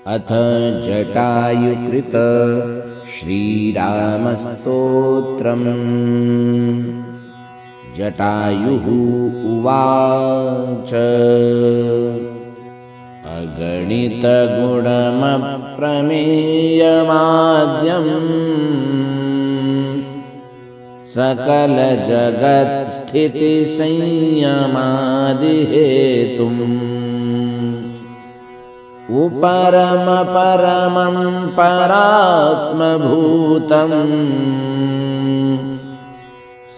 अथ जटायुकृत श्रीरामस्तोत्रम्। जटायुः उवाच अगणितगुणमप्रमेयमाद्यम् सकलजगत्स्थितिसंयमादिहेतुम् उपरमपरमं परात्मभूतम्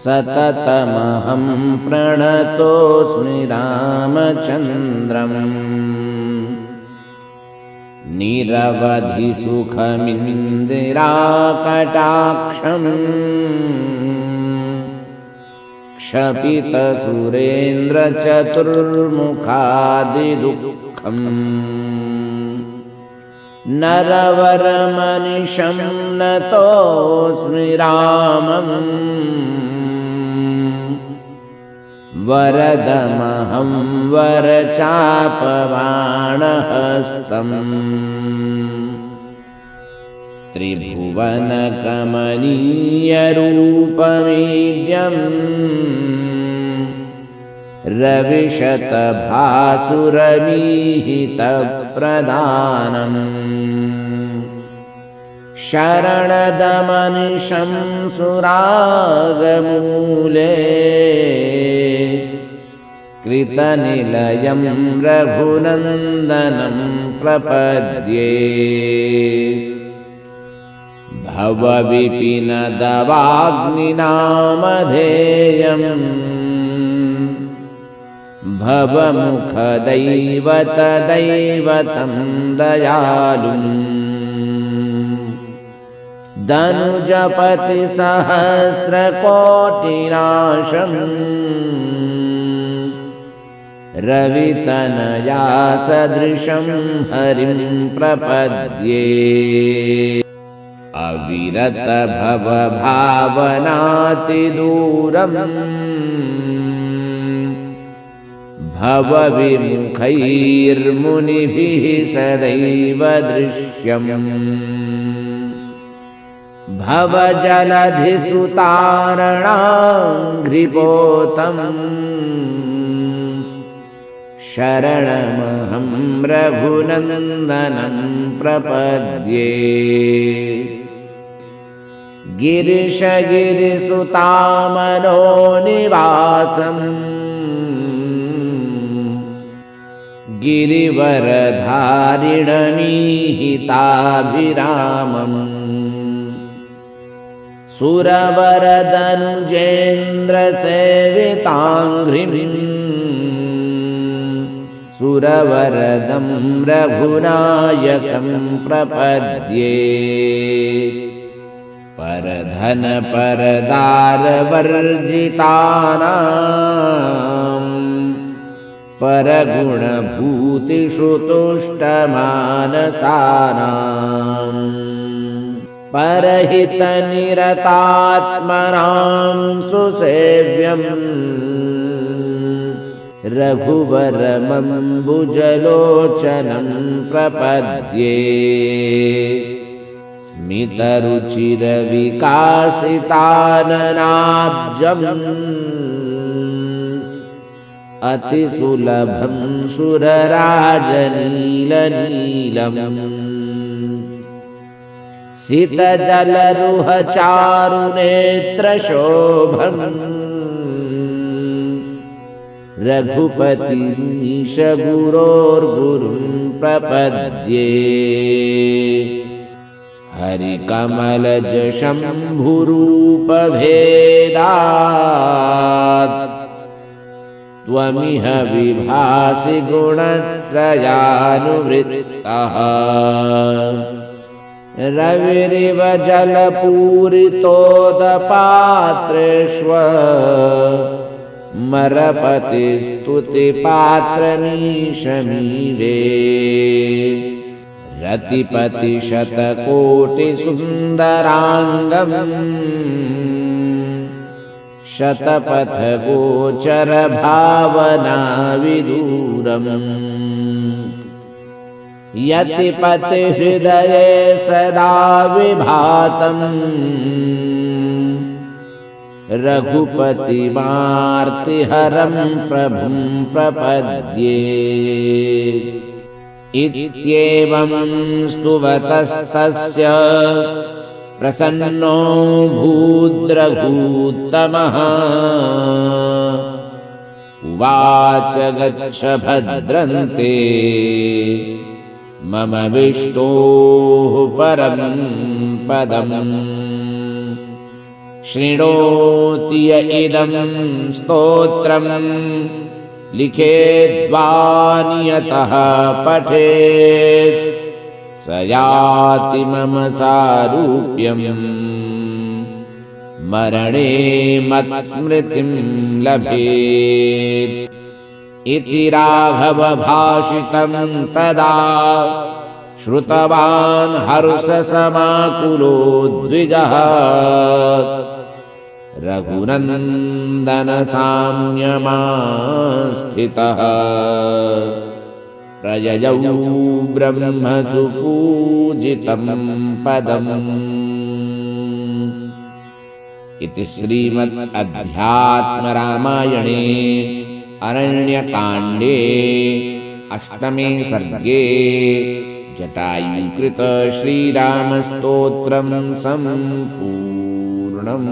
सततमहं प्रणतोऽस्मि रामचन्द्रम्। निरवधिसुखमिन्दिराकटाक्षम् क्षपितसुरेन्द्रचतुर्मुखादिदुःखम् नरवरमनिशं नतोऽस्मि रामम्। वरदमहं वरचापबाणहस्तम् त्रिभुवनकमनीयरूपमेद्यम् रविशतभासुरमीहितप्रदानम् शरणदमनिशं सुरागमूले कृतनिलयं रघुनन्दनं प्रपद्ये। भवविपिनदवाग्निनामधेयम् भवमुखदैवतदैवतं दयालुम् धनुजपतिसहस्रकोटिनाशम् रवितनया सदृशं हरिं प्रपद्ये। अविरतभवभावनातिदूरम् भवविमुखैर्मुनिभिः सदैव दृश्यम् भवजलधिसुतारणाङ्घ्रिपोतम् शरणमहं रघुनन्दनं प्रपद्ये। गिरिशगिरिसुतामनोनिवासम् गिरिवरधारिणमीहिताभिरामम् सुरवरदनुजेन्द्रसेविताङ्घ्रिम् सुरवरदं रघुनायकं प्रपद्ये। परधनपरदारवर्जितानां परगुणभूतिषु तुष्टमानसानां परहितनिरतात्मनां सुसेव्यम् रघुवरमम्बुजलोचनं प्रपद्ये। स्मितरुचिरविकासिताननाब्जम् अतिसुलभं सुरराजनीलनीलम् सितजलरुहचारुनेत्रशोभम् रघुपतिमीशगुरोर्गुरुं प्रपद्ये। हरिकमलजशम्भुरूपभेदात् त्वमिह विभासि गुणत्रयानुवृत्तः। रविरिव जलपूरितोदपात्रेष्व मरपतिस्तुतिपात्रमीशमीवे। रतिपतिशतकोटिसुन्दराङ्गम् शतपथगोचरभावनाविदूरम् यतिपतिहृदये सदा विभातम् रघुपतिमार्तिहरं प्रभुं प्रपद्ये। इत्येवं स्तुवतस्तस्य प्रसन्नो भूद्रघूत्तमः। उवाच गच्छ भद्रन्ते मम विष्णोः परं पदम्। शृणोति य इदं स्तोत्रम् लिखेद्वा नियतः पठेत् स याति मम सारूप्यम् मरणे मत्स्मृतिं लभेत्। इति राघवभाषितं तदा श्रुतवान् हर्षसमाकुलो द्विजः। रघुनन्दनसाम्यमास्थितः प्रययौ ब्रह्मसुपूजितं पदम्। इति श्रीमद् अध्यात्मरामायणे अरण्यकाण्डे अष्टमे सर्गे जटायुकृत श्रीरामस्तोत्रं सम्पूर्णम्।